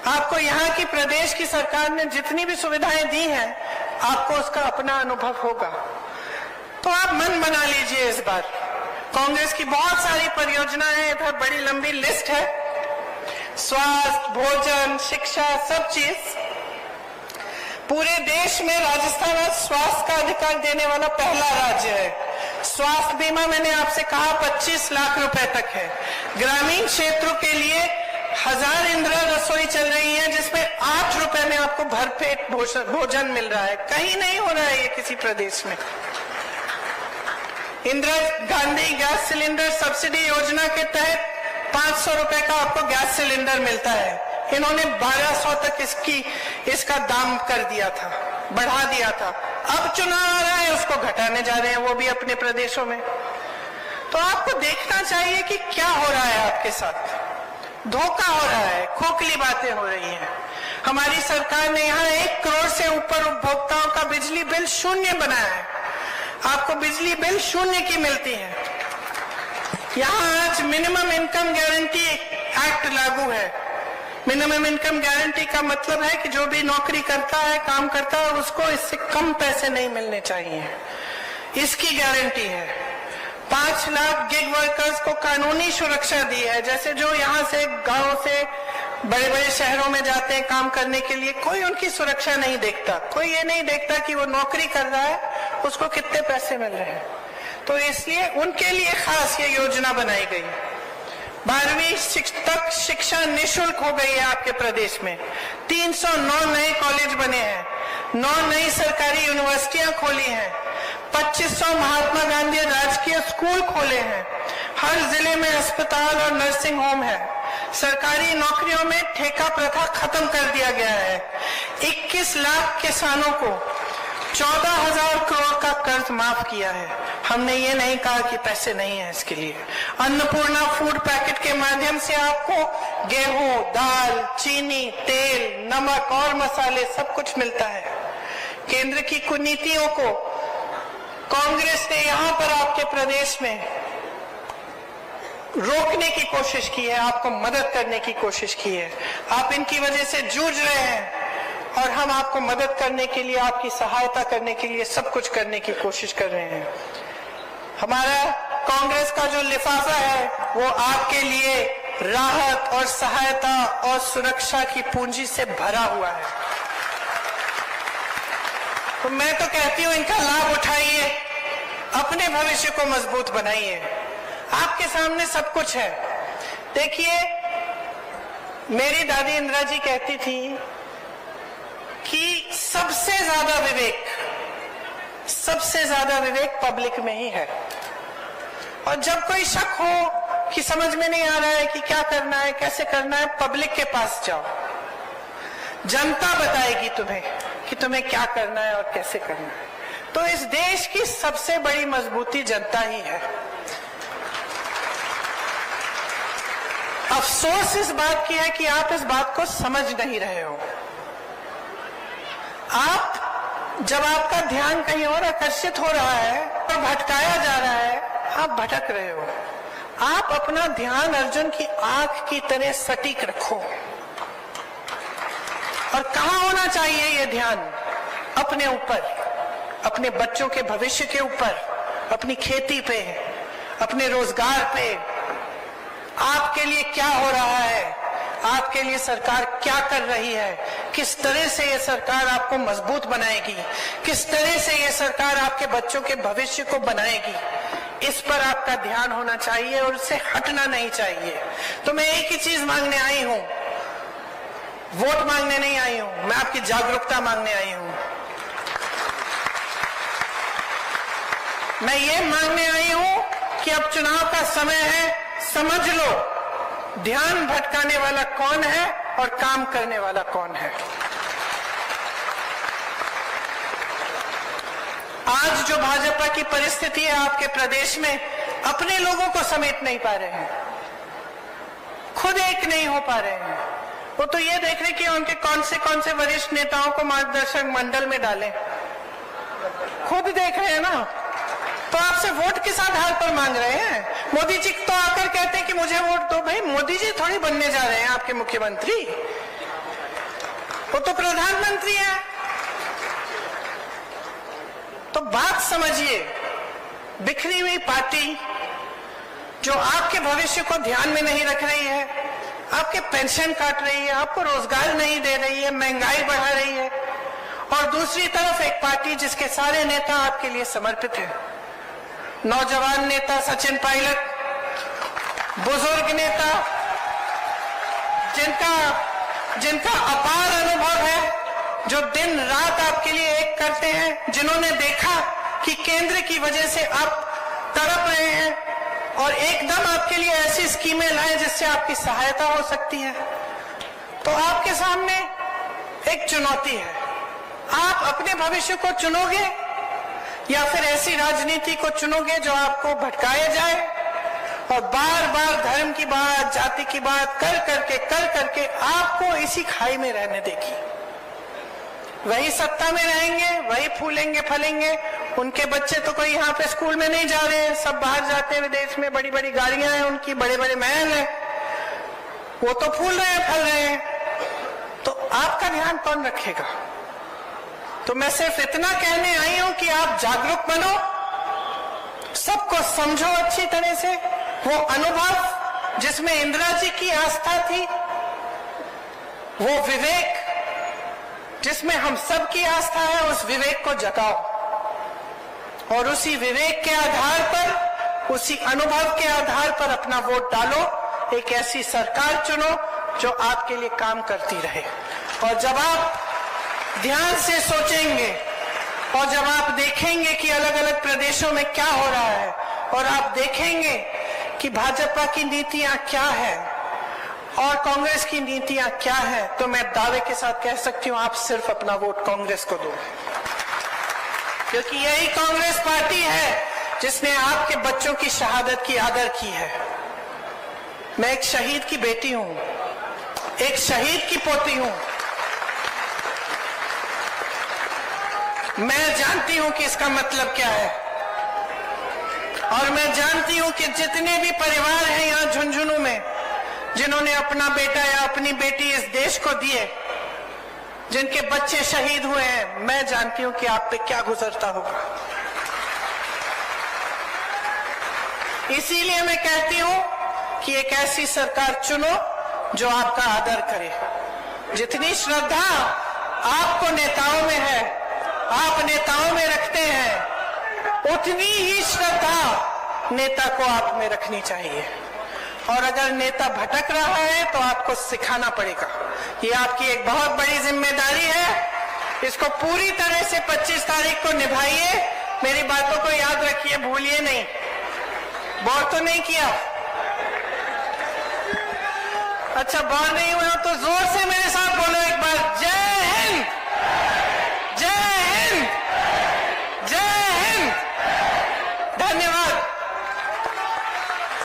आपको यहाँ की प्रदेश की सरकार ने जितनी भी सुविधाएं दी हैं, आपको उसका अपना अनुभव होगा। तो आप मन बना लीजिए इस बार। कांग्रेस की बहुत सारी परियोजनाएं हैं, इधर बड़ी लंबी लिस्ट है, स्वास्थ्य, भोजन, शिक्षा, सब चीज। पूरे देश में राजस्थान आज स्वास्थ्य का अधिकार देने वाला पहला राज्य है। स्वास्थ्य बीमा मैंने आपसे कहा 25 लाख रुपए तक है। ग्रामीण क्षेत्रों के लिए 1000 इंदिरा रसोई चल रही है, जिसमें 8 रुपए में आपको भरपेट भोजन मिल रहा है। कहीं नहीं हो रहा है ये किसी प्रदेश में। Indira Gandhi gas cylinder subsidy योजना के तहत 500 रुपए का आपको गैस सिलेंडर मिलता है। इन्होंने 1200 तक इसका दाम कर दिया था, बढ़ा दिया था। अब चुनाव आ रहा है, उसको घटाने जा रहे हैं, वो भी अपने प्रदेशों में। तो आपको देखना चाहिए कि क्या हो रहा है आपके साथ। धोखा हो रहा है, खोखली बातें हो रही हैं। हमारी सरकार ने यहाँ 1 करोड़ से ऊपर उपभोक्ताओं का बिजली बिल शून्य बनाया है। आपको बिजली बिल शून्य की मिलती है। यहाँ आज मिनिमम इनकम गारंटी एक्ट लागू है। मिनिमम इनकम गारंटी का मतलब है कि जो भी नौकरी करता है, काम करता है, उसको इससे कम पैसे नहीं मिलने चाहिए, इसकी गारंटी है। 5 लाख गिग वर्कर्स को कानूनी सुरक्षा दी है। जैसे जो यहाँ से गांव से बड़े बड़े शहरों में जाते हैं काम करने के लिए, कोई उनकी सुरक्षा नहीं देखता। कोई ये नहीं देखता कि वो नौकरी कर रहा है, उसको कितने पैसे मिल रहे हैं। तो इसलिए उनके लिए खास ये योजना बनाई गई। 12वीं तक शिक्षा निःशुल्क हो गई है आपके प्रदेश में। 309 नए कॉलेज बने हैं, 9 नई सरकारी यूनिवर्सिटियां खोली हैं, 2500 महात्मा गांधी राजकीय स्कूल खोले हैं। हर जिले में अस्पताल और नर्सिंग होम है। सरकारी नौकरियों में ठेका प्रथा खत्म कर दिया गया है। 21 लाख किसानों को 14,000 करोड़ का कर्ज माफ किया है। हमने ये नहीं कहा कि पैसे नहीं है इसके लिए। अन्नपूर्णा फूड पैकेट के माध्यम से आपको गेहूं, दाल, चीनी, तेल, नमक और मसाले सब कुछ मिलता है। केंद्र की कुनीतियों को कांग्रेस ने यहाँ पर आपके प्रदेश में रोकने की कोशिश की है, आपको मदद करने की कोशिश की है। आप इनकी वजह से जूझ रहे हैं और हम आपको मदद करने के लिए, आपकी सहायता करने के लिए सब कुछ करने की कोशिश कर रहे हैं। हमारा कांग्रेस का जो लिफाफा है वो आपके लिए राहत और सहायता और सुरक्षा की पूंजी से भरा हुआ है। तो मैं तो कहती हूं इनका लाभ उठाइए, अपने भविष्य को मजबूत बनाइए। आपके सामने सब कुछ है। देखिए, मेरी दादी इंदिरा जी कहती थी कि सबसे ज्यादा विवेक पब्लिक में ही है। और जब कोई शक हो कि समझ में नहीं आ रहा है कि क्या करना है, कैसे करना है, पब्लिक के पास जाओ। जनता बताएगी तुम्हें कि तुम्हें क्या करना है और कैसे करना है। तो इस देश की सबसे बड़ी मजबूती जनता ही है। अफसोस इस बात की है कि आप इस बात को समझ नहीं रहे हो। जब आपका ध्यान कहीं और आकर्षित हो रहा है और भटकाया जा रहा है, आप भटक रहे हो। आप अपना ध्यान अर्जुन की आंख की तरह सटीक रखो। और कहां होना चाहिए ये ध्यान? अपने ऊपर, अपने बच्चों के भविष्य के ऊपर, अपनी खेती पे, अपने रोजगार पे। आपके लिए क्या हो रहा है, आपके लिए सरकार क्या कर रही है, किस तरह से ये सरकार आपको मजबूत बनाएगी, किस तरह से ये सरकार आपके बच्चों के भविष्य को बनाएगी, इस पर आपका ध्यान होना चाहिए और उससे हटना नहीं चाहिए। तो मैं एक ही चीज मांगने आई हूं, वोट मांगने नहीं आई हूं, मैं आपकी जागरूकता मांगने आई हूं। मैं ये मांगने आई हूं कि अब चुनाव का समय है, समझ लो ध्यान भटकाने वाला कौन है और काम करने वाला कौन है। आज जो भाजपा की परिस्थिति है आपके प्रदेश में, अपने लोगों को समेट नहीं पा रहे हैं, खुद एक नहीं हो पा रहे हैं। वो तो ये देख रहे कि उनके कौन से वरिष्ठ नेताओं को मार्गदर्शक मंडल में डालें, खुद देख रहे हैं ना। तो आपसे वोट किस आधार पर मांग रहे हैं? मोदी जी तो आकर कहते हैं कि मुझे वोट दो। भाई मोदी जी थोड़ी बनने जा रहे हैं आपके मुख्यमंत्री। वो तो प्रधानमंत्री है। तो बात समझिए, बिखरी हुई पार्टी जो आपके भविष्य को ध्यान में नहीं रख रही है, आपके पेंशन काट रही है, आपको रोजगार नहीं दे रही है, महंगाई बढ़ा रही है, और दूसरी तरफ एक पार्टी जिसके सारे नेता आपके लिए समर्पित हैं। नौजवान नेता सचिन पायलट, बुजुर्ग नेता जिनका अपार अनुभव है, जो दिन रात आपके लिए एक करते हैं, जिन्होंने देखा कि केंद्र की वजह से आप तड़प रहे हैं और एकदम आपके लिए ऐसी स्कीमें लाएं जिससे आपकी सहायता हो सकती है। तो आपके सामने एक चुनौती है, आप अपने भविष्य को चुनोगे या फिर ऐसी राजनीति को चुनोगे जो आपको भटकाया जाए और बार बार धर्म की बात, जाति की बात कर करके आपको इसी खाई में रहने देगी। वही सत्ता में रहेंगे, वही फूलेंगे फलेंगे, उनके बच्चे तो कोई यहाँ पे स्कूल में नहीं जा रहे हैं, सब बाहर जाते हैं विदेश में, बड़ी बड़ी गाड़ियां हैं उनकी, बड़े बड़े महल हैं, वो तो फूल रहे हैं, फल रहे हैं। तो आपका ध्यान कौन रखेगा? तो मैं सिर्फ इतना कहने आई हूं कि आप जागरूक बनो, सबको समझो अच्छी तरह से। वो अनुभव जिसमें इंदिरा जी की आस्था थी, वो विवेक जिसमें हम सब की आस्था है, उस विवेक को जगाओ और उसी विवेक के आधार पर, उसी अनुभव के आधार पर अपना वोट डालो। एक ऐसी सरकार चुनो जो आपके लिए काम करती रहे। और जब आप ध्यान से सोचेंगे और जब आप देखेंगे कि अलग अलग प्रदेशों में क्या हो रहा है और आप देखेंगे कि भाजपा की नीतियां क्या है और कांग्रेस की नीतियां क्या है, तो मैं दावे के साथ कह सकती हूं आप सिर्फ अपना वोट कांग्रेस को दो, क्योंकि यही कांग्रेस पार्टी है जिसने आपके बच्चों की शहादत की आदर की है। मैं एक शहीद की बेटी हूं, एक शहीद की पोती हूं। मैं जानती हूं कि इसका मतलब क्या है और मैं जानती हूं कि जितने भी परिवार हैं यहां झुंझुनू में जिन्होंने अपना बेटा या अपनी बेटी इस देश को दिए, जिनके बच्चे शहीद हुए हैं, मैं जानती हूं कि आप पे क्या गुजरता होगा। इसीलिए मैं कहती हूं कि एक ऐसी सरकार चुनो जो आपका आदर करे। जितनी श्रद्धा आपको नेताओं में है, आप नेताओं में रखते हैं, उतनी ही श्रद्धा नेता को आप में रखनी चाहिए। और अगर नेता भटक रहा है तो आपको सिखाना पड़ेगा। ये आपकी एक बहुत बड़ी जिम्मेदारी है, इसको पूरी तरह से 25 तारीख को निभाइए। मेरी बातों को याद रखिए, भूलिए नहीं। बोर तो नहीं किया? अच्छा, बोर नहीं हुआ तो जोर से मेरे साथ बोलो